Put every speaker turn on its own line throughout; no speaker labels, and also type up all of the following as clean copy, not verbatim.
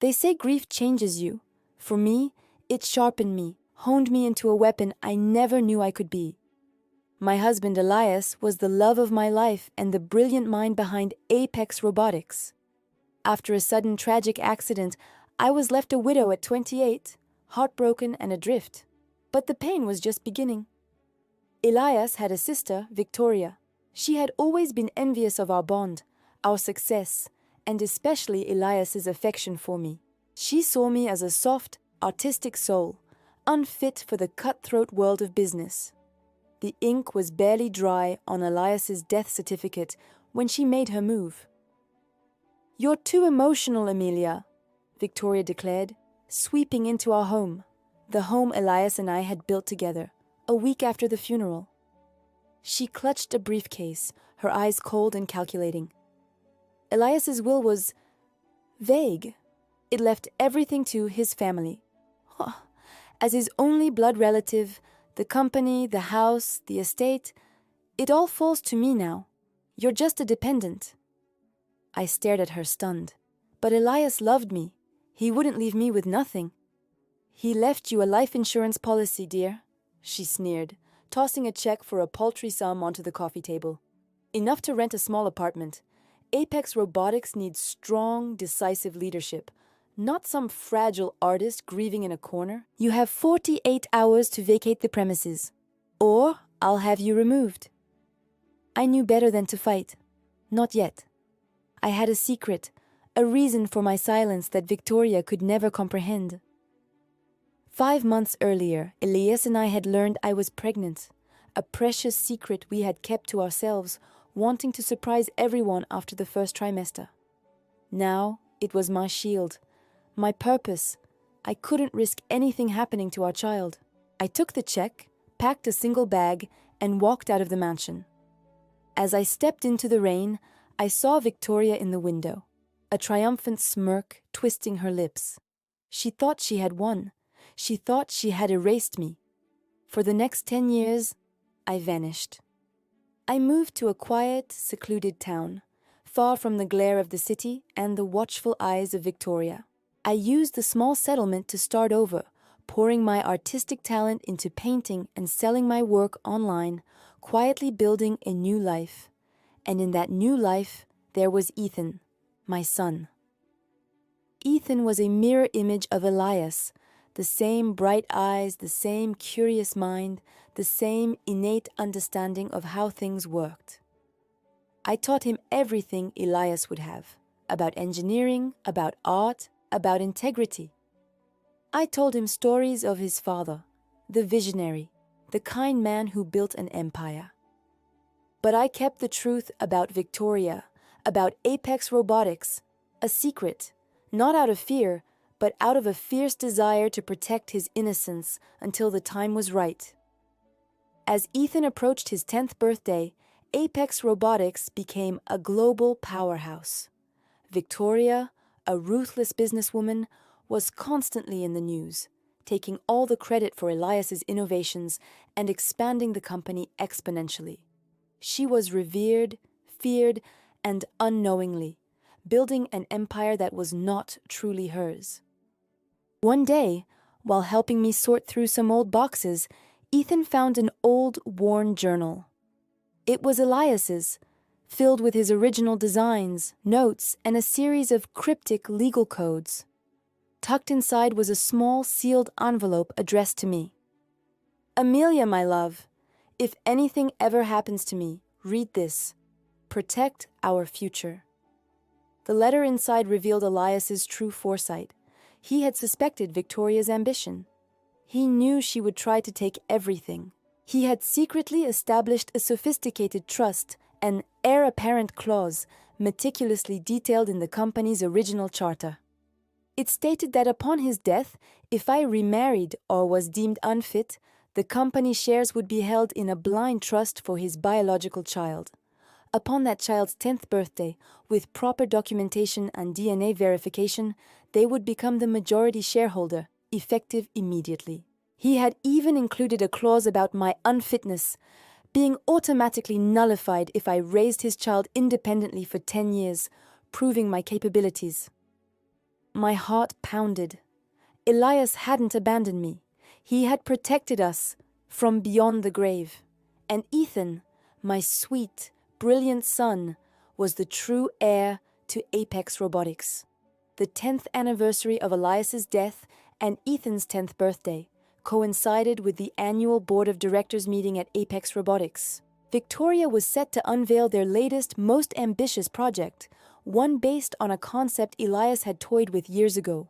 They say grief changes you. For me, it sharpened me, honed me into a weapon I never knew I could be. My husband Elias was the love of my life and the brilliant mind behind Apex Robotics. After a sudden tragic accident, I was left a widow at 28, heartbroken and adrift. But the pain was just beginning. Elias had a sister, Victoria. She had always been envious of our bond, our success, and especially Elias's affection for me. She saw me as a soft, artistic soul, unfit for the cutthroat world of business. The ink was barely dry on Elias's death certificate when she made her move. "You're too emotional, Amelia," Victoria declared, sweeping into our home, the home Elias and I had built together, a week after the funeral. She clutched a briefcase, her eyes cold and calculating. Elias's will was vague. It left everything to his family. As his only blood relative, the company, the house, the estate, it all falls to me now. You're just a dependent. I stared at her stunned. But Elias loved me. He wouldn't leave me with nothing. "He left you a life insurance policy, dear," she sneered, tossing a check for a paltry sum onto the coffee table. "Enough to rent a small apartment. Apex Robotics needs strong, decisive leadership, not some fragile artist grieving in a corner. You have 48 hours to vacate the premises, or I'll have you removed." I knew better than to fight. Not yet. I had a secret, a reason for my silence that Victoria could never comprehend. 5 months earlier, Elias and I had learned I was pregnant, a precious secret we had kept to ourselves, wanting to surprise everyone after the first trimester. Now it was my shield, my purpose. I couldn't risk anything happening to our child. I took the check, packed a single bag, and walked out of the mansion. As I stepped into the rain, I saw Victoria in the window, a triumphant smirk twisting her lips. She thought she had won. She thought she had erased me. For the next 10 years, I vanished. I moved to a quiet, secluded town, far from the glare of the city and the watchful eyes of Victoria. I used the small settlement to start over, pouring my artistic talent into painting and selling my work online, quietly building a new life. And in that new life, there was Ethan, my son. Ethan was a mirror image of Elias, the same bright eyes, the same curious mind, the same innate understanding of how things worked. I taught him everything Elias would have, about engineering, about art, about integrity. I told him stories of his father, the visionary, the kind man who built an empire. But I kept the truth about Victoria, about Apex Robotics, a secret, not out of fear, but out of a fierce desire to protect his innocence until the time was right. As Ethan approached his 10th birthday, Apex Robotics became a global powerhouse. Victoria, a ruthless businesswoman, was constantly in the news, taking all the credit for Elias's innovations and expanding the company exponentially. She was revered, feared, and unknowingly, building an empire that was not truly hers. One day, while helping me sort through some old boxes, Ethan found an old, worn journal. It was Elias's, filled with his original designs, notes, and a series of cryptic legal codes. Tucked inside was a small, sealed envelope addressed to me. "Amelia, my love, if anything ever happens to me, read this. Protect our future." The letter inside revealed Elias's true foresight. He had suspected Victoria's ambition. He knew she would try to take everything. He had secretly established a sophisticated trust, an heir apparent clause, meticulously detailed in the company's original charter. It stated that upon his death, if I remarried or was deemed unfit, the company shares would be held in a blind trust for his biological child. Upon that child's 10th birthday, with proper documentation and DNA verification, they would become the majority shareholder, effective immediately. He had even included a clause about my unfitness, being automatically nullified if I raised his child independently for 10 years, proving my capabilities. My heart pounded. Elias hadn't abandoned me. He had protected us from beyond the grave. And Ethan, my sweet, brilliant son, was the true heir to Apex Robotics. The 10th anniversary of Elias's death and Ethan's 10th birthday coincided with the annual board of directors meeting at Apex Robotics. Victoria was set to unveil their latest, most ambitious project, one based on a concept Elias had toyed with years ago.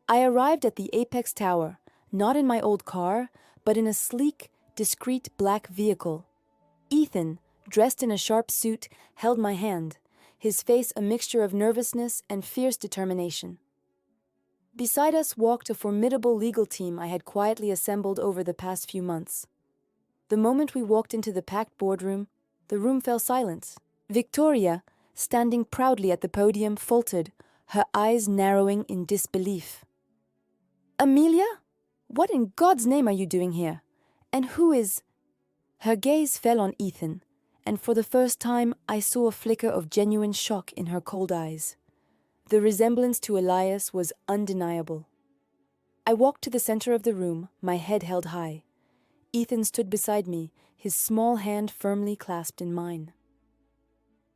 I arrived at the Apex Tower, not in my old car, but in a sleek, discreet black vehicle. Ethan, dressed in a sharp suit, held my hand, his face a mixture of nervousness and fierce determination. Beside us walked a formidable legal team I had quietly assembled over the past few months. The moment we walked into the packed boardroom, the room fell silent. Victoria, standing proudly at the podium, faltered, her eyes narrowing in disbelief. "Amelia? What in God's name are you doing here? And who is—" Her gaze fell on Ethan, and for the first time I saw a flicker of genuine shock in her cold eyes. The resemblance to Elias was undeniable. I walked to the center of the room, my head held high. Ethan stood beside me, his small hand firmly clasped in mine.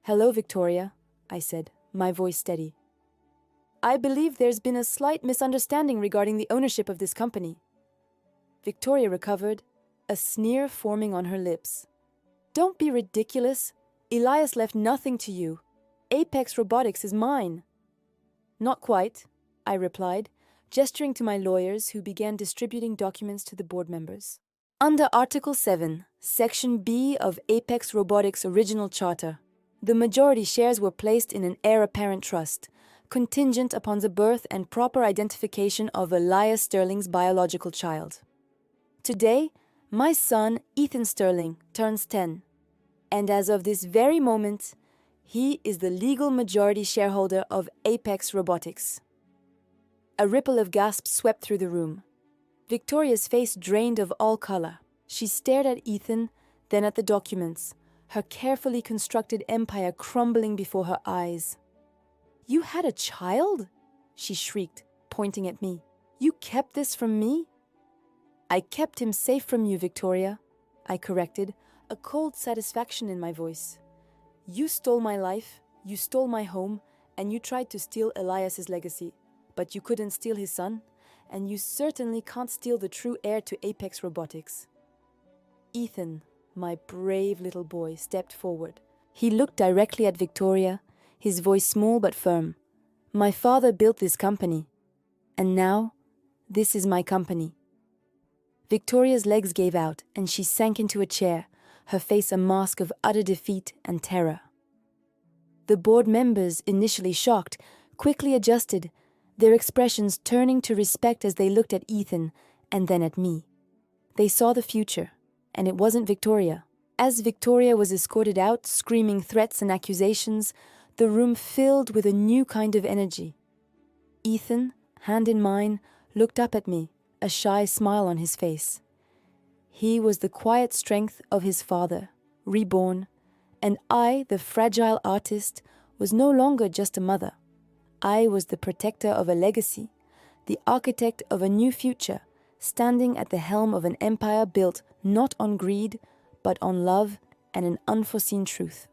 "Hello, Victoria," I said, my voice steady. "I believe there's been a slight misunderstanding regarding the ownership of this company." Victoria recovered, a sneer forming on her lips. "Don't be ridiculous. Elias left nothing to you. Apex Robotics is mine." "Not quite," I replied, gesturing to my lawyers who began distributing documents to the board members. Under Article 7, Section B of Apex Robotics' original charter, the majority shares were placed in an heir-apparent trust, contingent upon the birth and proper identification of Elias Sterling's biological child. Today, my son, Ethan Sterling, turns 10, and as of this very moment, he is the legal majority shareholder of Apex Robotics. A ripple of gasps swept through the room. Victoria's face drained of all color. She stared at Ethan, then at the documents, her carefully constructed empire crumbling before her eyes. "You had a child?" she shrieked, pointing at me. "You kept this from me?" "I kept him safe from you, Victoria," I corrected, a cold satisfaction in my voice. "You stole my life, you stole my home, and you tried to steal Elias's legacy, but you couldn't steal his son, and you certainly can't steal the true heir to Apex Robotics." Ethan, my brave little boy, stepped forward. He looked directly at Victoria, his voice small but firm. "My father built this company, and now, this is my company." Victoria's legs gave out, and she sank into a chair, her face a mask of utter defeat and terror. The board members, initially shocked, quickly adjusted, their expressions turning to respect as they looked at Ethan and then at me. They saw the future, and it wasn't Victoria. As Victoria was escorted out, screaming threats and accusations, the room filled with a new kind of energy. Ethan, hand in mine, looked up at me, a shy smile on his face. He was the quiet strength of his father, reborn, and I, the fragile artist, was no longer just a mother. I was the protector of a legacy, the architect of a new future, standing at the helm of an empire built not on greed, but on love and an unforeseen truth.